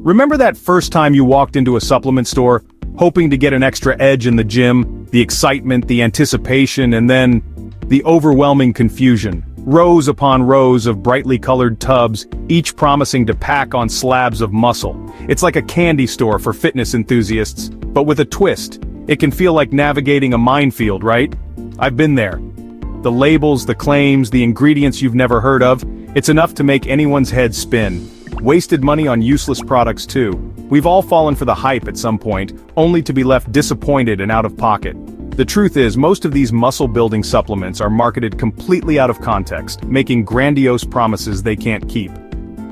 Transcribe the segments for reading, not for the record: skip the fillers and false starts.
Remember that first time you walked into a supplement store, hoping to get an extra edge in the gym, the excitement, the anticipation, and then the overwhelming confusion? Rows upon rows of brightly colored tubs, each promising to pack on slabs of muscle. It's like a candy store for fitness enthusiasts, but with a twist. It can feel like navigating a minefield, right? I've been there. The labels, the claims, the ingredients you've never heard of, it's enough to make anyone's head spin. Wasted money on useless products too. We've all fallen for the hype at some point, only to be left disappointed and out of pocket. The truth is, most of these muscle-building supplements are marketed completely out of context, making grandiose promises they can't keep.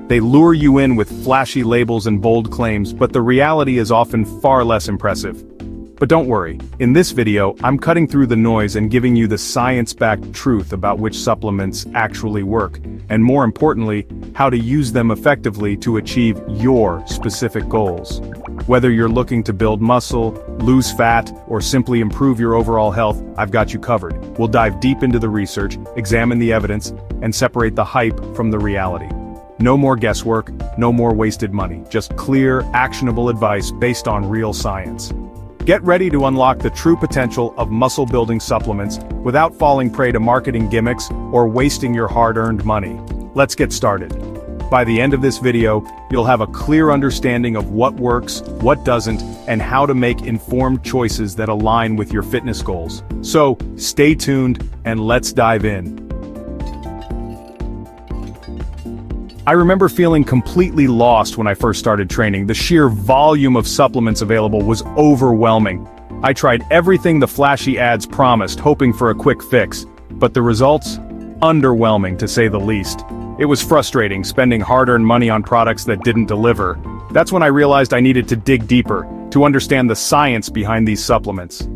They lure you in with flashy labels and bold claims, but the reality is often far less impressive. But don't worry, in this video, I'm cutting through the noise and giving you the science-backed truth about which supplements actually work, and more importantly, how to use them effectively to achieve your specific goals. Whether you're looking to build muscle, lose fat, or simply improve your overall health, I've got you covered. We'll dive deep into the research, examine the evidence, and separate the hype from the reality. No more guesswork, no more wasted money, just clear, actionable advice based on real science. Get ready to unlock the true potential of muscle-building supplements without falling prey to marketing gimmicks or wasting your hard-earned money. Let's get started. By the end of this video, you'll have a clear understanding of what works, what doesn't, and how to make informed choices that align with your fitness goals. So, stay tuned and let's dive in. I remember feeling completely lost when I first started training. The sheer volume of supplements available was overwhelming. I tried everything the flashy ads promised, hoping for a quick fix. But the results? Underwhelming, to say the least. It was frustrating, spending hard-earned money on products that didn't deliver. That's when I realized I needed to dig deeper, to understand the science behind these supplements.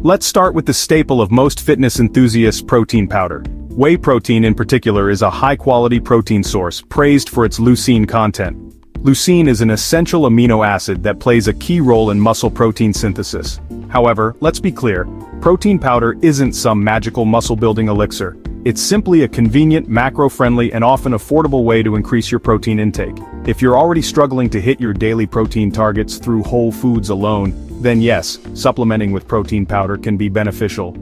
Let's start with the staple of most fitness enthusiasts: protein powder. Whey protein in particular is a high-quality protein source, praised for its leucine content. Leucine is an essential amino acid that plays a key role in muscle protein synthesis. However, let's be clear, protein powder isn't some magical muscle-building elixir. It's simply a convenient, macro-friendly, and often affordable way to increase your protein intake. If you're already struggling to hit your daily protein targets through whole foods alone, then yes, supplementing with protein powder can be beneficial.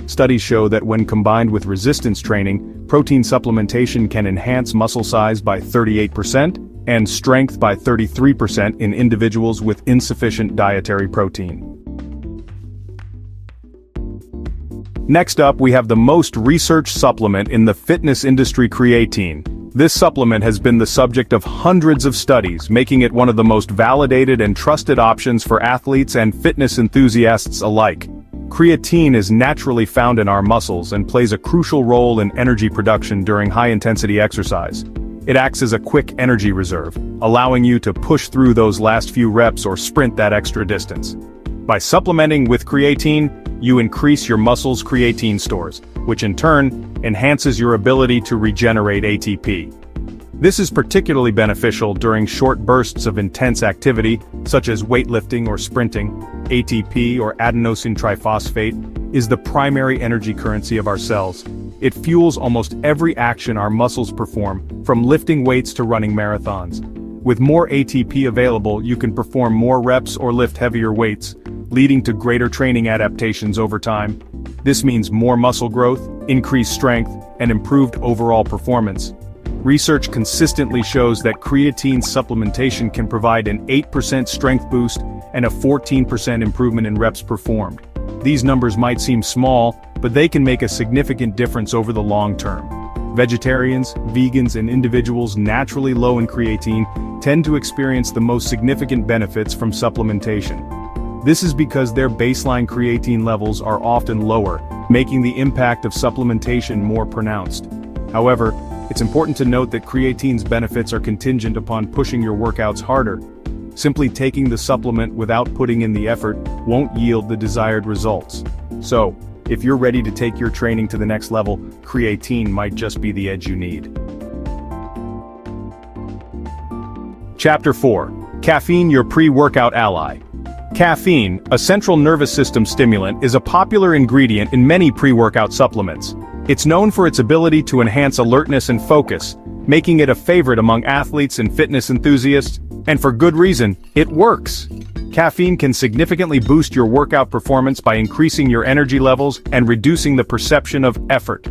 Studies show that when combined with resistance training, protein supplementation can enhance muscle size by 38% and strength by 33% in individuals with insufficient dietary protein. Next up, we have the most researched supplement in the fitness industry: creatine. This supplement has been the subject of hundreds of studies, making it one of the most validated and trusted options for athletes and fitness enthusiasts alike. Creatine is naturally found in our muscles and plays a crucial role in energy production during high-intensity exercise. It acts as a quick energy reserve, allowing you to push through those last few reps or sprint that extra distance. By supplementing with creatine, you increase your muscles' creatine stores, which in turn enhances your ability to regenerate ATP. This is particularly beneficial during short bursts of intense activity, such as weightlifting or sprinting. ATP, or adenosine triphosphate, is the primary energy currency of our cells. It fuels almost every action our muscles perform, from lifting weights to running marathons. With more ATP available, you can perform more reps or lift heavier weights, leading to greater training adaptations over time. This means more muscle growth, increased strength, and improved overall performance. Research consistently shows that creatine supplementation can provide an 8% strength boost and a 14% improvement in reps performed. These numbers might seem small, but they can make a significant difference over the long term. Vegetarians, vegans, and individuals naturally low in creatine tend to experience the most significant benefits from supplementation. This is because their baseline creatine levels are often lower, making the impact of supplementation more pronounced. However, it's important to note that creatine's benefits are contingent upon pushing your workouts harder. Simply taking the supplement without putting in the effort won't yield the desired results. So, if you're ready to take your training to the next level, creatine might just be the edge you need. Chapter 4. Caffeine, your pre-workout ally. Caffeine, a central nervous system stimulant, is a popular ingredient in many pre-workout supplements. It's known for its ability to enhance alertness and focus, making it a favorite among athletes and fitness enthusiasts, and for good reason, it works. Caffeine can significantly boost your workout performance by increasing your energy levels and reducing the perception of effort.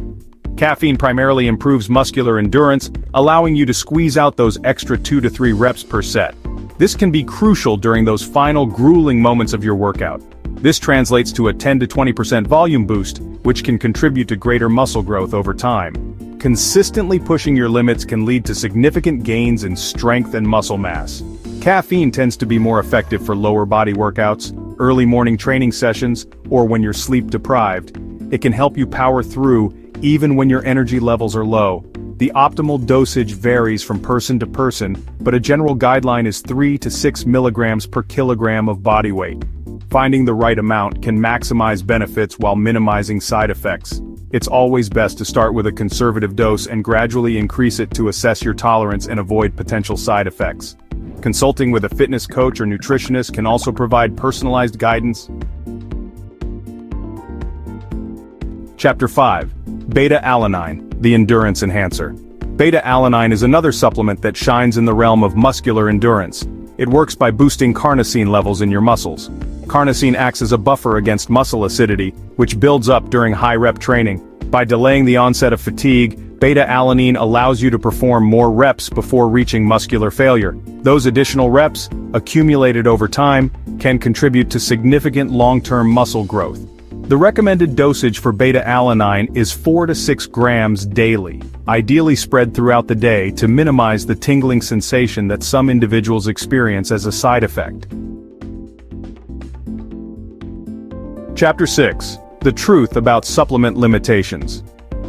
Caffeine primarily improves muscular endurance, allowing you to squeeze out those extra 2 to 3 reps per set. This can be crucial during those final grueling moments of your workout. This translates to a 10 to 20% volume boost, which can contribute to greater muscle growth over time. Consistently pushing your limits can lead to significant gains in strength and muscle mass. Caffeine tends to be more effective for lower body workouts, early morning training sessions, or when you're sleep deprived. It can help you power through even when your energy levels are low. The optimal dosage varies from person to person, but a general guideline is 3 to 6 milligrams per kilogram of body weight. Finding the right amount can maximize benefits while minimizing side effects. It's always best to start with a conservative dose and gradually increase it to assess your tolerance and avoid potential side effects. Consulting with a fitness coach or nutritionist can also provide personalized guidance. Chapter 5. Beta-alanine, the endurance enhancer. Beta-alanine is another supplement that shines in the realm of muscular endurance. It works by boosting carnosine levels in your muscles. Carnosine acts as a buffer against muscle acidity, which builds up during high-rep training. By delaying the onset of fatigue, beta-alanine allows you to perform more reps before reaching muscular failure. Those additional reps, accumulated over time, can contribute to significant long-term muscle growth. The recommended dosage for beta-alanine is 4 to 6 grams daily, ideally spread throughout the day to minimize the tingling sensation that some individuals experience as a side effect. Chapter 6. The truth about supplement limitations.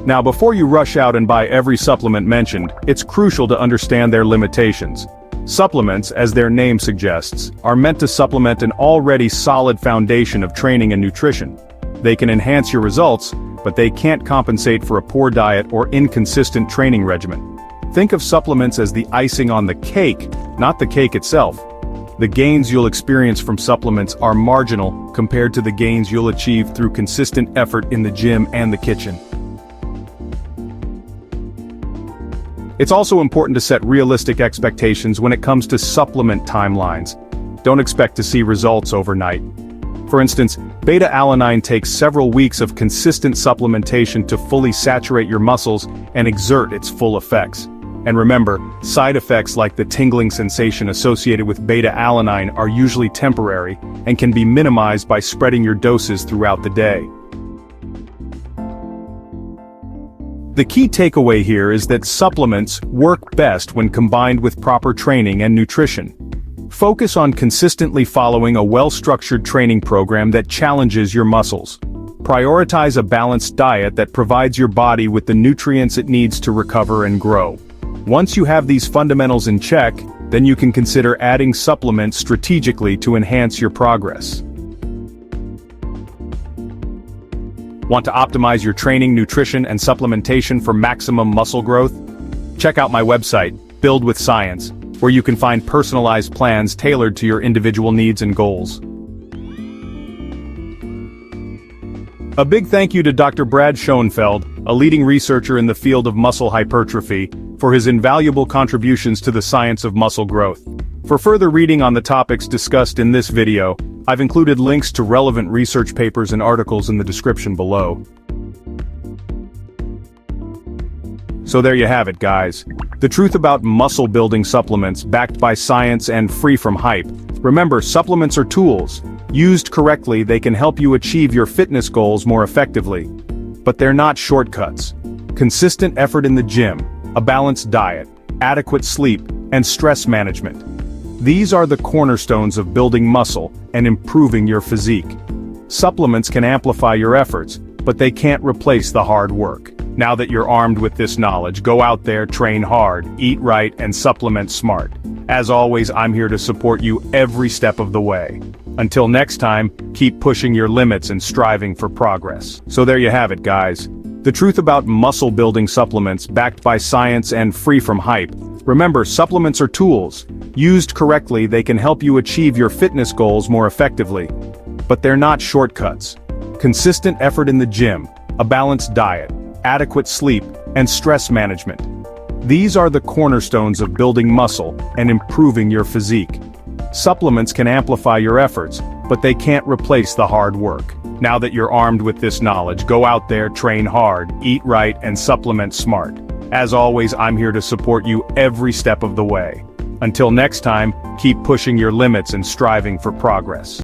Now, before you rush out and buy every supplement mentioned, it's crucial to understand their limitations. Supplements, as their name suggests, are meant to supplement an already solid foundation of training and nutrition. They can enhance your results, but they can't compensate for a poor diet or inconsistent training regimen. Think of supplements as the icing on the cake, not the cake itself. The gains you'll experience from supplements are marginal compared to the gains you'll achieve through consistent effort in the gym and the kitchen. It's also important to set realistic expectations when it comes to supplement timelines. Don't expect to see results overnight. For instance, beta-alanine takes several weeks of consistent supplementation to fully saturate your muscles and exert its full effects. And remember, side effects like the tingling sensation associated with beta-alanine are usually temporary and can be minimized by spreading your doses throughout the day. The key takeaway here is that supplements work best when combined with proper training and nutrition. Focus on consistently following a well-structured training program that challenges your muscles. Prioritize a balanced diet that provides your body with the nutrients it needs to recover and grow. Once you have these fundamentals in check, then you can consider adding supplements strategically to enhance your progress. Want to optimize your training, nutrition, and supplementation for maximum muscle growth? Check out my website, Build with Science, where you can find personalized plans tailored to your individual needs and goals. A big thank you to Dr. Brad Schoenfeld, a leading researcher in the field of muscle hypertrophy, for his invaluable contributions to the science of muscle growth. For further reading on the topics discussed in this video, I've included links to relevant research papers and articles in the description below. So there you have it, guys. The truth about muscle-building supplements backed by science and free from hype. Remember, supplements are tools. Used correctly, they can help you achieve your fitness goals more effectively. But they're not shortcuts. Consistent effort in the gym, a balanced diet, adequate sleep, and stress management. These are the cornerstones of building muscle and improving your physique. Supplements can amplify your efforts, but they can't replace the hard work. Now that you're armed with this knowledge, go out there, train hard, eat right, and supplement smart. As always, I'm here to support you every step of the way. Until next time, keep pushing your limits and striving for progress. So there you have it, guys. The truth about muscle-building supplements backed by science and free from hype. Remember, supplements are tools. Used correctly, they can help you achieve your fitness goals more effectively. But they're not shortcuts. Consistent effort in the gym, a balanced diet, adequate sleep, and stress management. These are the cornerstones of building muscle and improving your physique. Supplements can amplify your efforts, but they can't replace the hard work. Now that you're armed with this knowledge, go out there, train hard, eat right, and supplement smart. As always, I'm here to support you every step of the way. Until next time, keep pushing your limits and striving for progress.